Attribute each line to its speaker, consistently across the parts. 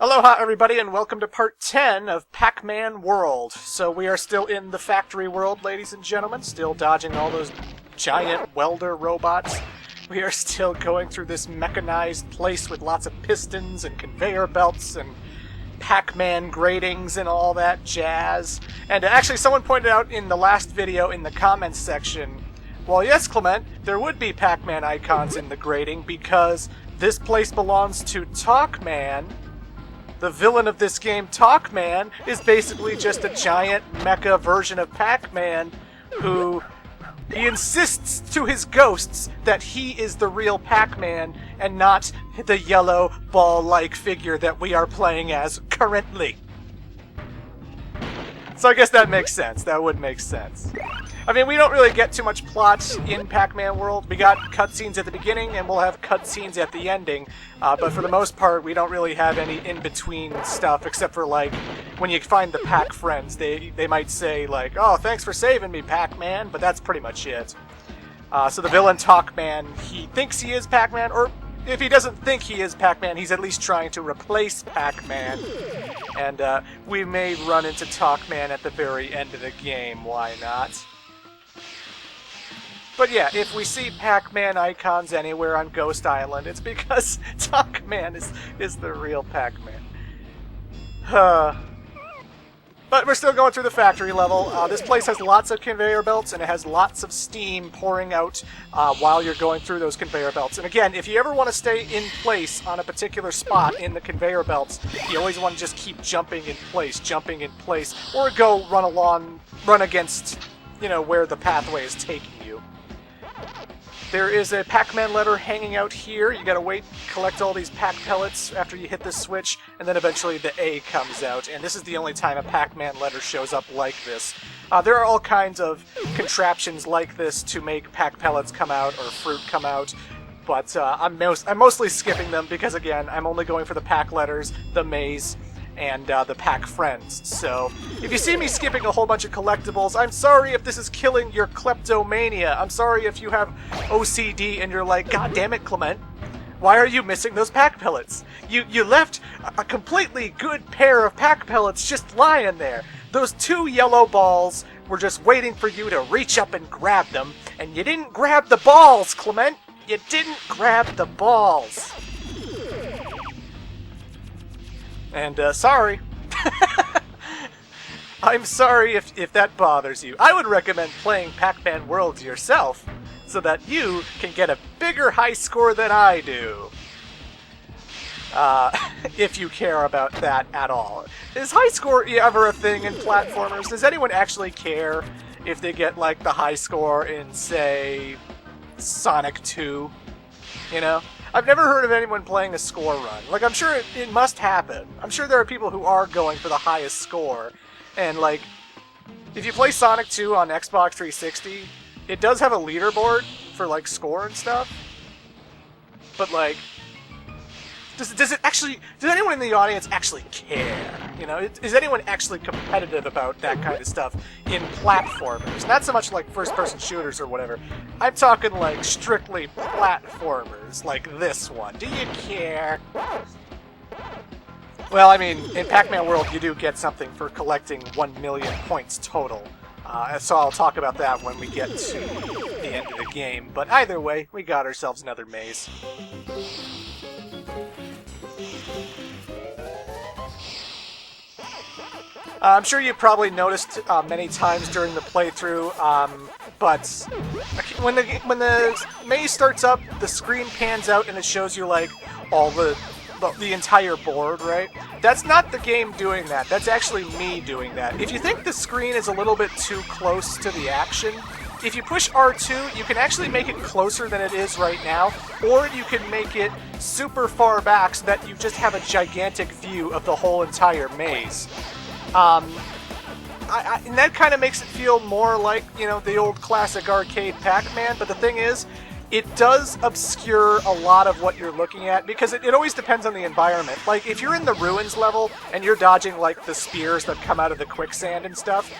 Speaker 1: Aloha everybody and welcome to part 10 of Pac-Man World. So we are still in the factory world, ladies and gentlemen, still dodging all those giant welder robots. We are still going through this mechanized place with lots of pistons and conveyor belts and Pac-Man gratings and all that jazz. And actually someone pointed out in the last video in the comments section, well yes Clement, there would be Pac-Man icons in the grating because this place belongs to Talkman. The villain of this game, Talkman, is basically just a giant mecha version of Pac-Man who he insists to his ghosts that he is the real Pac-Man and not the yellow ball-like figure that we are playing as currently. So I guess that makes sense. That would make sense. I mean, we don't really get too much plot in Pac-Man World. We got cutscenes at the beginning, and we'll have cutscenes at the ending. But for the most part, we don't really have any in-between stuff, except for, like, when you find the Pac friends, they might say, like, oh, thanks for saving me, Pac-Man, but that's pretty much it. So the villain Talkman, he thinks he is Pac-Man, or if he doesn't think he is Pac-Man, he's at least trying to replace Pac-Man. And we may run into Talkman at the very end of the game, why not? But yeah, if we see Pac-Man icons anywhere on Ghost Island, it's because Talkman is the real Pac-Man. But we're still going through the factory level. This place has lots of conveyor belts, and it has lots of steam pouring out while you're going through those conveyor belts. And again, if you ever want to stay in place on a particular spot in the conveyor belts, you always want to just keep jumping in place, or go run against, you know, where the pathway is taking you. There is a Pac-Man letter hanging out here. You gotta wait, collect all these Pac pellets after you hit this switch, and then eventually the A comes out. And this is the only time a Pac-Man letter shows up like this. There are all kinds of contraptions like this to make Pac pellets come out or fruit come out, but I'm mostly skipping them because, again, I'm only going for the Pac letters, the maze, and the Pac friends. So if you see me skipping a whole bunch of collectibles, I'm sorry if this is killing your kleptomania. I'm sorry if you have OCD and you're like, God damn it, Clement, why are you missing those Pac pellets? You left a completely good pair of Pac pellets just lying there. Those two yellow balls were just waiting for you to reach up and grab them, and you didn't grab the balls, Clement. You didn't grab the balls. And, sorry. I'm sorry if that bothers you. I would recommend playing Pac-Man World yourself, so that you can get a bigger high score than I do. If you care about that at all. Is high score ever a thing in platformers? Does anyone actually care if they get, like, the high score in, say, Sonic 2? You know? I've never heard of anyone playing a score run. Like, I'm sure it must happen. I'm sure there are people who are going for the highest score. And, like, if you play Sonic 2 on Xbox 360, it does have a leaderboard for, like, score and stuff. But, like, does anyone in the audience actually care? You know, is anyone actually competitive about that kind of stuff in platformers? Not so much like first-person shooters or whatever. I'm talking like strictly platformers, like this one. Do you care? Well, I mean, in Pac-Man World, you do get something for collecting 1 million points total. So I'll talk about that when we get to the end of the game. But either way, we got ourselves another maze. I'm sure you probably noticed many times during the playthrough, but when the maze starts up, the screen pans out and it shows you, like, all the entire board, right? That's not the game doing that. That's actually me doing that. If you think the screen is a little bit too close to the action, if you push R2, you can actually make it closer than it is right now, or you can make it super far back so that you just have a gigantic view of the whole entire maze. And that kind of makes it feel more like, you know, the old classic arcade Pac-Man, but the thing is, it does obscure a lot of what you're looking at, because it always depends on the environment. Like, if you're in the ruins level, and you're dodging, like, the spears that come out of the quicksand and stuff,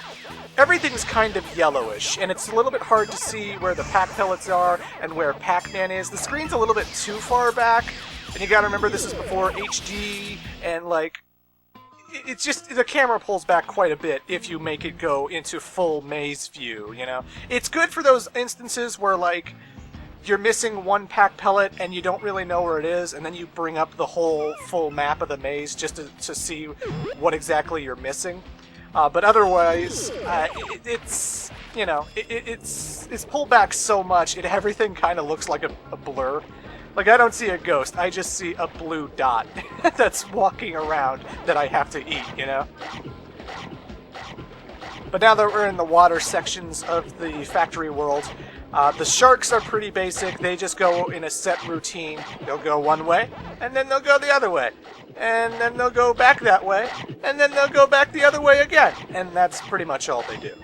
Speaker 1: everything's kind of yellowish, and it's a little bit hard to see where the Pac pellets are and where Pac-Man is. The screen's a little bit too far back And you gotta remember this is before HD, and like, it's just, the camera pulls back quite a bit if you make it go into full maze view, you know? It's good for those instances where, like, you're missing one pack pellet and you don't really know where it is, and then you bring up the whole full map of the maze just to see what exactly you're missing. But otherwise, it's, you know, it's pulled back so much, everything kind of looks like a blur. Like, I don't see a ghost, I just see a blue dot that's walking around that I have to eat, you know? But now that we're in the water sections of the factory world, the sharks are pretty basic. They just go in a set routine. They'll go one way, and then they'll go the other way. And then they'll go back that way, and then they'll go back the other way again. And that's pretty much all they do.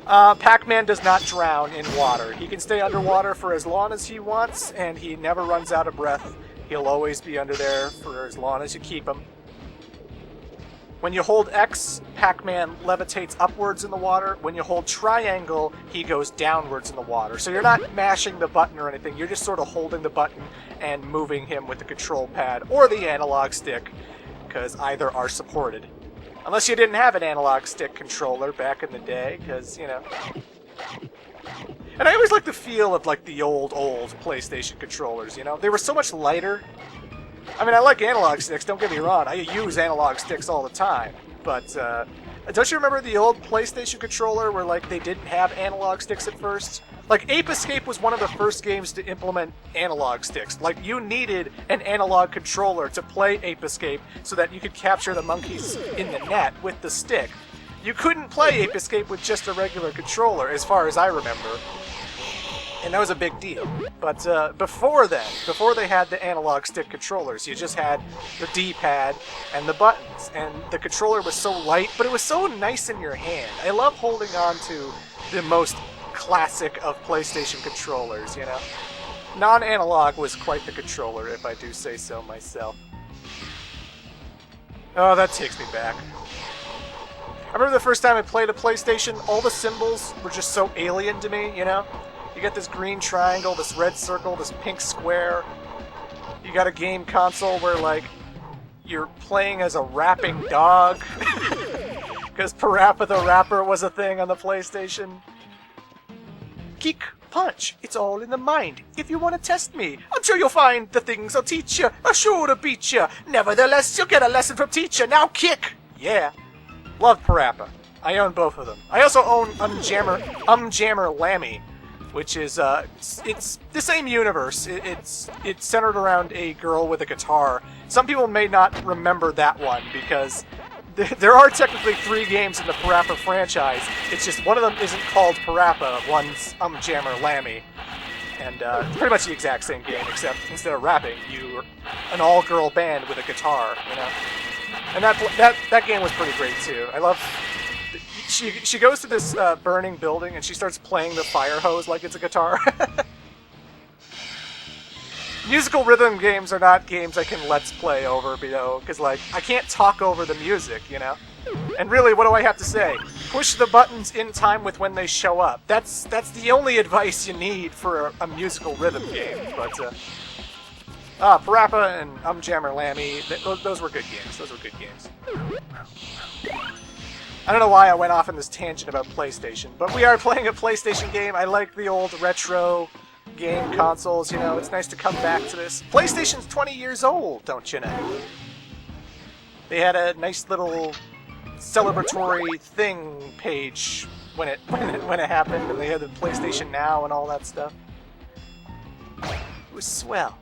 Speaker 1: Pac-Man does not drown in water. He can stay underwater for as long as he wants, and he never runs out of breath. He'll always be under there for as long as you keep him. When you hold X, Pac-Man levitates upwards in the water. When you hold triangle, he goes downwards in the water. So you're not mashing the button or anything, you're just sort of holding the button and moving him with the control pad or the analog stick, because either are supported. Unless you didn't have an analog stick controller back in the day, because, you know. And I always like the feel of, like, the old PlayStation controllers, you know? They were so much lighter. I mean, I like analog sticks, don't get me wrong. I use analog sticks all the time. But, don't you remember the old PlayStation controller where, like, they didn't have analog sticks at first? Like, Ape Escape was one of the first games to implement analog sticks. Like, you needed an analog controller to play Ape Escape so that you could capture the monkeys in the net with the stick. You couldn't play Ape Escape with just a regular controller, as far as I remember. And that was a big deal. But before then, before they had the analog stick controllers, you just had the D-pad and the buttons. And the controller was so light, but it was so nice in your hand. I love holding on to the most classic of PlayStation controllers, you know? Non-analog was quite the controller, if I do say so myself. Oh, that takes me back. I remember the first time I played a PlayStation, all the symbols were just so alien to me, you know? You got this green triangle, this red circle, this pink square. You got a game console where, like, you're playing as a rapping dog. Because Parappa the Rapper was a thing on the PlayStation. Kick, punch, it's all in the mind. If you want to test me, I'm sure you'll find the things I'll teach you are sure to beat you. Nevertheless, you'll get a lesson from teacher. Now kick! Yeah. Love Parappa. I own both of them. I also own Jammer Lammy, which is, it's the same universe. It's centered around a girl with a guitar. Some people may not remember that one, because there are technically 3 games in the Parappa franchise. It's just one of them isn't called Parappa, one's Jammer Lammy. And it's pretty much the exact same game, except instead of rapping, you're an all-girl band with a guitar, you know? And that game was pretty great, too. I love... She goes to this burning building and she starts playing the fire hose like it's a guitar. Musical rhythm games are not games I can let's play over, you know, because, like, I can't talk over the music, you know? And really, what do I have to say? Push the buttons in time with when they show up. That's the only advice you need for a musical rhythm game. But, Parappa and Jammer Lammy, those were good games. Those were good games. I don't know why I went off on this tangent about PlayStation, but we are playing a PlayStation game. I like the old retro game consoles, you know, it's nice to come back to this. PlayStation's 20 years old, don't you know? They had a nice little celebratory thing page when it happened, and they had the PlayStation Now and all that stuff. It was swell.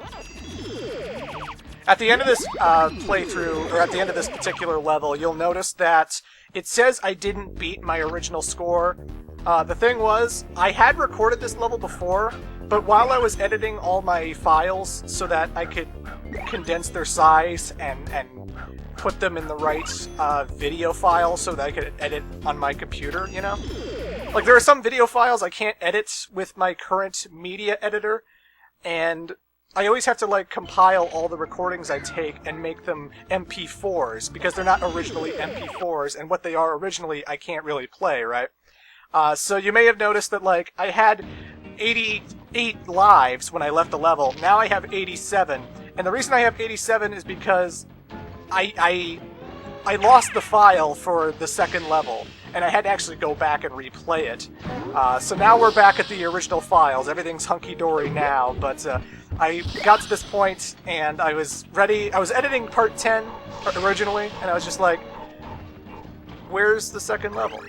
Speaker 1: At the end of this playthrough, or at the end of this particular level, you'll notice that it says I didn't beat my original score. The thing was, I had recorded this level before, but while I was editing all my files so that I could condense their size and put them in the right video file so that I could edit on my computer, you know? Like, there are some video files I can't edit with my current media editor, and I always have to, like, compile all the recordings I take and make them MP4s, because they're not originally MP4s, and what they are originally I can't really play, right? So you may have noticed that, like, I had 80 8 lives when I left the level. Now I have 87. And the reason I have 87 is because I lost the file for the second level, and I had to actually go back and replay it. So now we're back at the original files. Everything's hunky-dory now, but I got to this point, and I was ready. I was editing part 10 originally, and I was just like, where's the second level?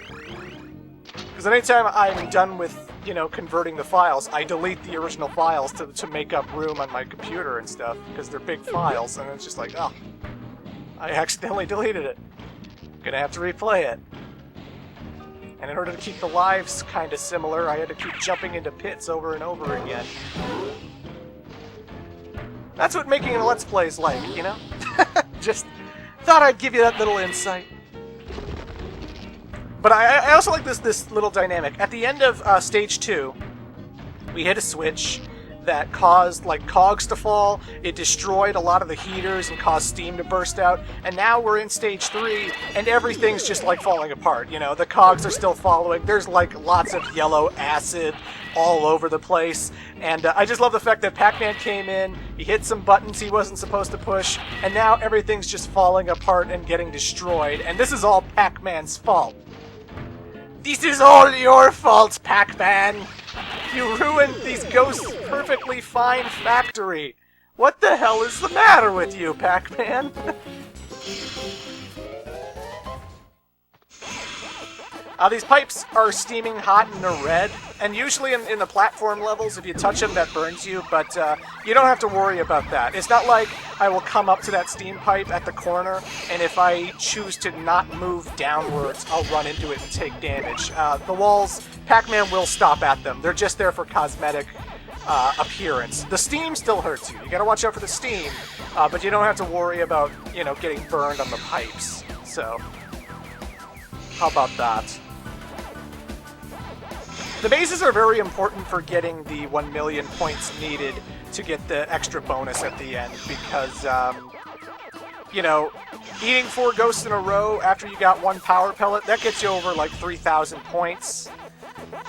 Speaker 1: Because anytime I'm done with, converting the files, I delete the original files to make up room on my computer and stuff, because they're big files, and it's just like, oh, I accidentally deleted it. Gonna have to replay it. And in order to keep the lives kind of similar, I had to keep jumping into pits over and over again. That's what making a Let's Play is like, Just thought I'd give you that little insight. But I also like this little dynamic. At the end of Stage 2, we hit a switch that caused, cogs to fall. It destroyed a lot of the heaters and caused steam to burst out. And now we're in Stage 3, and everything's just, falling apart. The cogs are still following. There's, lots of yellow acid all over the place. And I just love the fact that Pac-Man came in, he hit some buttons he wasn't supposed to push, and now everything's just falling apart and getting destroyed. And this is all Pac-Man's fault. This is all your fault, Pac-Man! You ruined these ghosts' perfectly fine factory! What the hell is the matter with you, Pac-Man? These pipes are steaming hot and they're red, and usually in the platform levels, if you touch them, that burns you, but you don't have to worry about that. It's not like I will come up to that steam pipe at the corner, and if I choose to not move downwards, I'll run into it and take damage. The walls, Pac-Man will stop at them. They're just there for cosmetic appearance. The steam still hurts you. You gotta watch out for the steam, but you don't have to worry about, getting burned on the pipes. So, how about that? The mazes are very important for getting the 1 million points needed to get the extra bonus at the end, because, eating 4 ghosts in a row after you got 1 power pellet, that gets you over 3,000 points.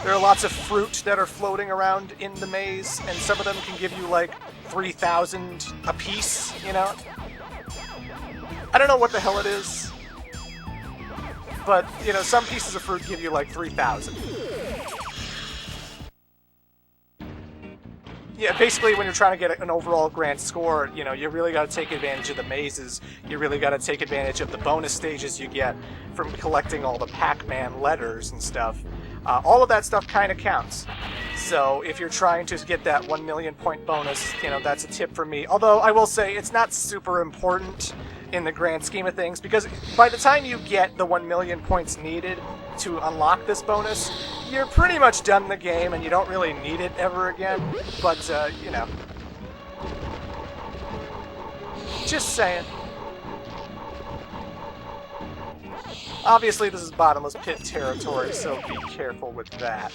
Speaker 1: There are lots of fruit that are floating around in the maze, and some of them can give you 3,000 apiece, I don't know what the hell it is, but, some pieces of fruit give you 3,000. Yeah, basically when you're trying to get an overall grand score, you really got to take advantage of the mazes. You really got to take advantage of the bonus stages you get from collecting all the Pac-Man letters and stuff. All of that stuff kind of counts. So if you're trying to get that 1 million point bonus, that's a tip from me. Although I will say it's not super important in the grand scheme of things, because by the time you get the 1 million points needed to unlock this bonus, you're pretty much done the game and you don't really need it ever again. But, just saying. Obviously this is bottomless pit territory, so be careful with that.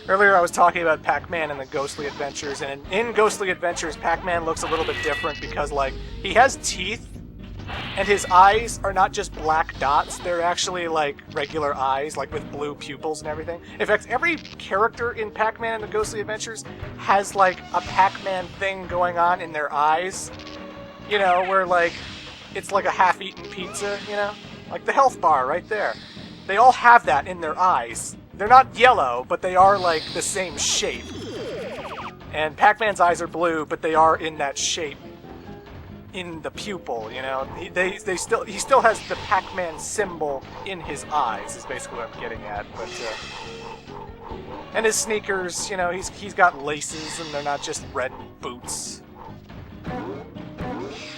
Speaker 1: Earlier I was talking about Pac-Man and the Ghostly Adventures, and in Ghostly Adventures, Pac-Man looks a little bit different because, he has teeth, and his eyes are not just black dots, they're actually, regular eyes, with blue pupils and everything. In fact, every character in Pac-Man and the Ghostly Adventures has, a Pac-Man thing going on in their eyes. Where, it's like a half-eaten pizza, Like the health bar right there. They all have that in their eyes. They're not yellow, but they are, the same shape. And Pac-Man's eyes are blue, but they are in that shape. In the pupil, He still has the Pac-Man symbol in his eyes, is basically what I'm getting at. But, and his sneakers, he's got laces, and they're not just red boots.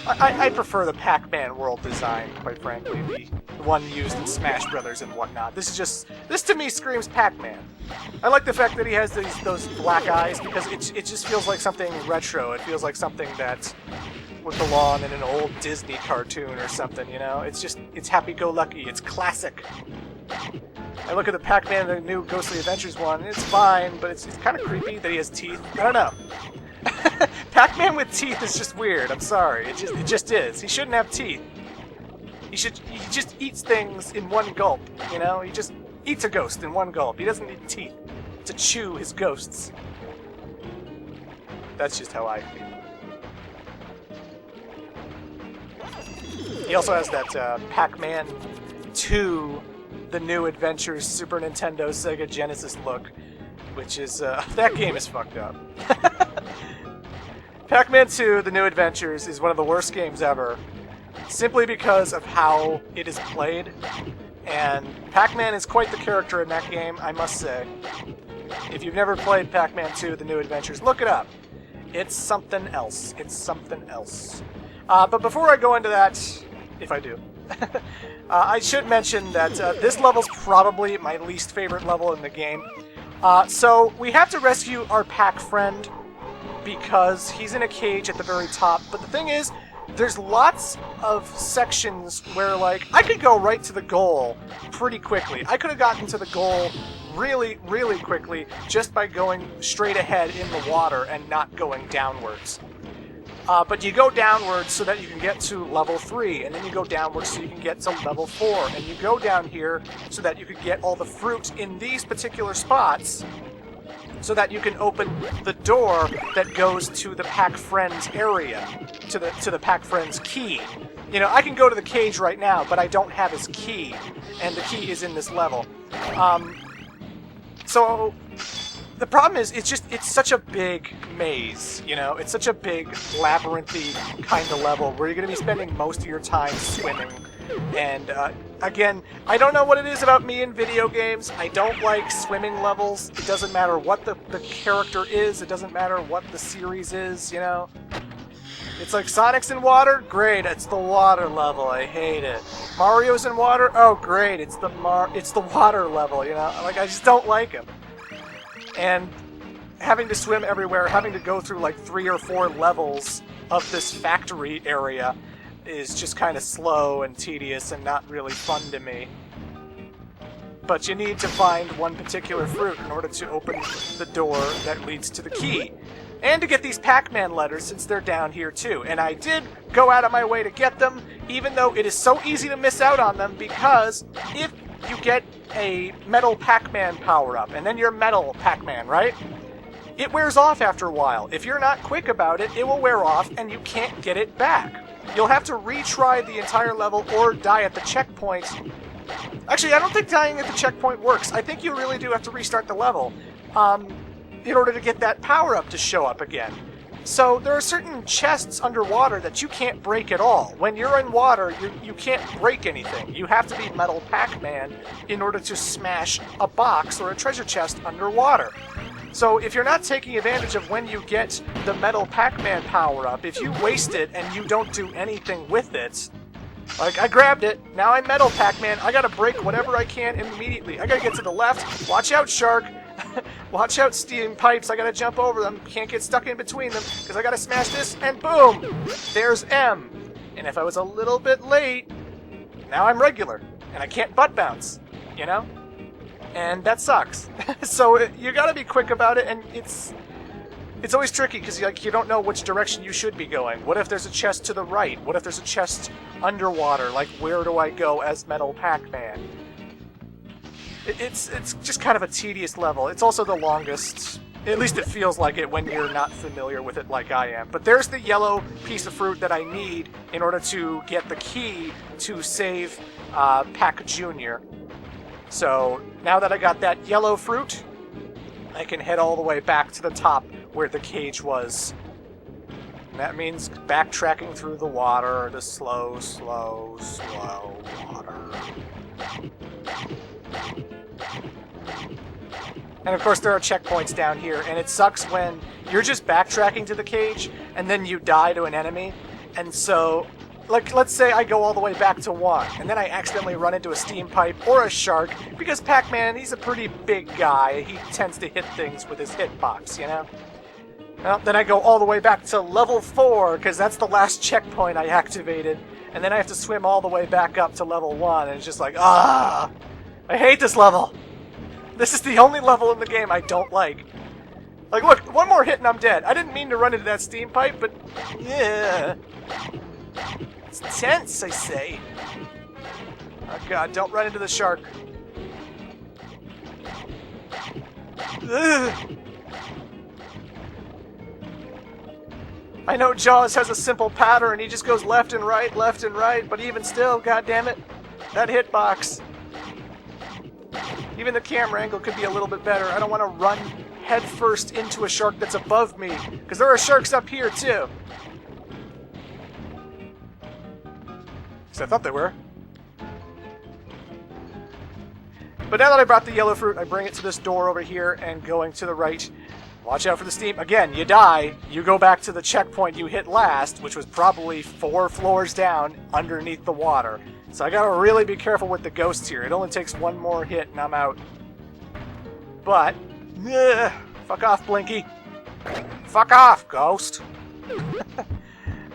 Speaker 1: I prefer the Pac-Man world design, quite frankly, the one used in Smash Brothers and whatnot. This to me screams Pac-Man. I like the fact that he has those black eyes, because it just feels like something retro. It feels like something that would belong in an old Disney cartoon or something, It's happy-go-lucky. It's classic. I look at the Pac-Man, the new Ghostly Adventures one, it's fine, but it's kind of creepy that he has teeth. I don't know. Pac-Man with teeth is just weird. I'm sorry. It just is. He shouldn't have teeth. He just eats things in one gulp, you know? He just eats a ghost in one gulp. He doesn't need teeth to chew his ghosts. That's just how I feel. He also has that Pac-Man 2, The New Adventures, Super Nintendo, Sega Genesis look, which is, that game is fucked up. Pac-Man 2, The New Adventures is one of the worst games ever, simply because of how it is played, and Pac-Man is quite the character in that game, I must say. If you've never played Pac-Man 2, The New Adventures, look it up. It's something else. It's something else. But before I go into that, if I do, I should mention that this level's probably my least favorite level in the game. So we have to rescue our Pac friend because he's in a cage at the very top. But the thing is, there's lots of sections where, like, I could go right to the goal pretty quickly. I could have gotten to the goal really, really quickly just by going straight ahead in the water and not going downwards. But you go downwards so that you can get to level 3, and then you go downwards so you can get to level 4, and you go down here so that you can get all the fruit in these particular spots so that you can open the door that goes to the Pac Friends area, to the Pac Friends key. You know, I can go to the cage right now, but I don't have his key, and the key is in this level. So the problem is, it's such a big maze, you know? It's such a big, labyrinthy kind of level where you're going to be spending most of your time swimming. And, again, I don't know what it is about me in video games. I don't like swimming levels. It doesn't matter what the character is. It doesn't matter what the series is, you know? It's like Sonic's in water? Great, it's the water level. I hate it. Mario's in water? Oh, great, it's the water level, you know? Like, I just don't like him. And having to swim everywhere, having to go through like 3 or 4 levels of this factory area is just kind of slow and tedious and not really fun to me. But you need to find one particular fruit in order to open the door that leads to the key. And to get these Pac-Man letters, since they're down here too. And I did go out of my way to get them, even though it is so easy to miss out on them, because if you get a metal Pac-Man power-up, and then you're metal Pac-Man, right? It wears off after a while. If you're not quick about it, it will wear off, and you can't get it back. You'll have to retry the entire level or die at the checkpoint. Actually, I don't think dying at the checkpoint works. I think you really do have to restart the level in order to get that power-up to show up again. So there are certain chests underwater that you can't break at all. When you're in water, you can't break anything. You have to be Metal Pac-Man in order to smash a box or a treasure chest underwater. So if you're not taking advantage of when you get the Metal Pac-Man power-up, if you waste it and you don't do anything with it, like, I grabbed it, now I'm Metal Pac-Man, I gotta break whatever I can immediately. I gotta get to the left, watch out, shark! Watch out, steam pipes, I gotta jump over them, can't get stuck in between them, because I gotta smash this, and boom! There's M. And if I was a little bit late, now I'm regular, and I can't butt bounce, you know? And that sucks. So you gotta be quick about it, and it's always tricky, because you don't know which direction you should be going. What if there's a chest to the right? What if there's a chest underwater? Like, where do I go as Metal Pac-Man? It's just kind of a tedious level. It's also the longest. At least it feels like it when you're not familiar with it like I am. But there's the yellow piece of fruit that I need in order to get the key to save Pac Jr. So now that I got that yellow fruit, I can head all the way back to the top where the cage was. And that means backtracking through the water, the slow, slow, slow water. And of course there are checkpoints down here, and it sucks when you're just backtracking to the cage, and then you die to an enemy. And so, like, let's say I go all the way back to 1, and then I accidentally run into a steam pipe or a shark, because Pac-Man, he's a pretty big guy. He tends to hit things with his hitbox, you know? Well, then I go all the way back to level 4, because that's the last checkpoint I activated, and then I have to swim all the way back up to level 1, and it's just like, I hate this level! This is the only level in the game I don't like. Like, look, one more hit and I'm dead. I didn't mean to run into that steam pipe, but yeah. It's tense, I say. Oh god, don't run into the shark. Ugh. I know Jaws has a simple pattern, he just goes left and right, but even still, goddammit, that hitbox. Even the camera angle could be a little bit better. I don't want to run headfirst into a shark that's above me, because there are sharks up here too. Because I thought they were. But now that I brought the yellow fruit, I bring it to this door over here, and going to the right. Watch out for the steam. Again, you die, you go back to the checkpoint you hit last, which was probably 4 floors down underneath the water. So I gotta really be careful with the ghosts here. It only takes one more hit and I'm out. But, fuck off, Blinky. Fuck off, ghost.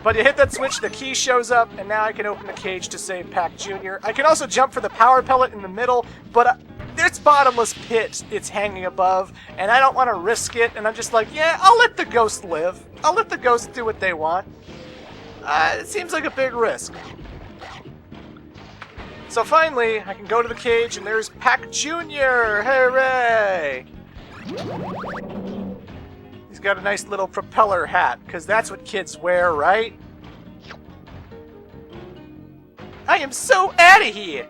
Speaker 1: But you hit that switch, the key shows up, and now I can open the cage to save Pac Jr. I can also jump for the power pellet in the middle, but there's bottomless pit it's hanging above, and I don't want to risk it, and I'm just like, yeah, I'll let the ghost live. I'll let the ghosts do what they want. It seems like a big risk. So finally, I can go to the cage, and there's Pac Jr. Hooray! He's got a nice little propeller hat, because that's what kids wear, right? I am so out of here!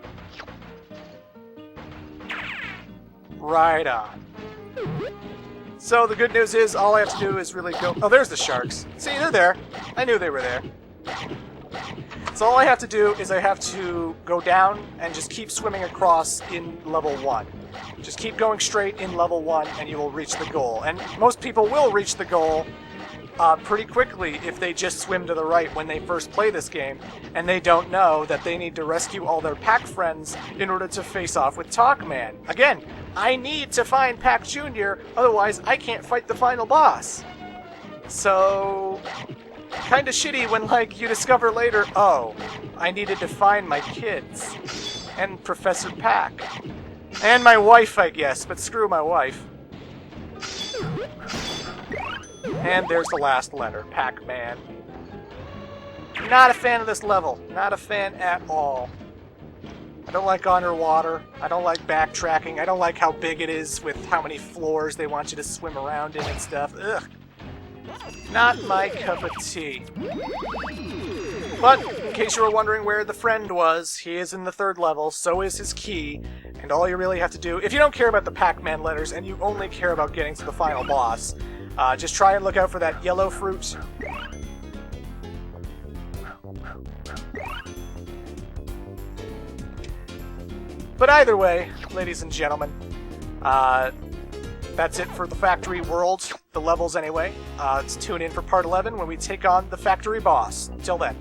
Speaker 1: Right on. So the good news is, all I have to do is really go... Oh, there's the sharks. See, they're there. I knew they were there. So all I have to do is I have to go down and just keep swimming across in level 1. Just keep going straight in level 1 and you will reach the goal. And most people will reach the goal pretty quickly if they just swim to the right when they first play this game and they don't know that they need to rescue all their Pac friends in order to face off with Pac-Man. Again, I need to find Pac Jr., otherwise I can't fight the final boss. So... kinda shitty when, like, you discover later, oh, I needed to find my kids. And Professor Pac. And my wife, I guess, but screw my wife. And there's the last letter, Pac-Man. Not a fan of this level. Not a fan at all. I don't like underwater. I don't like backtracking. I don't like how big it is with how many floors they want you to swim around in and stuff. Ugh. Not my cup of tea. But, in case you were wondering where the friend was, he is in the 3rd level, so is his key, and all you really have to do, if you don't care about the Pac-Man letters and you only care about getting to the final boss, just try and look out for that yellow fruit. But either way, ladies and gentlemen, that's it for the factory world, the levels anyway. Let's tune in for part 11 when we take on the factory boss. Till then.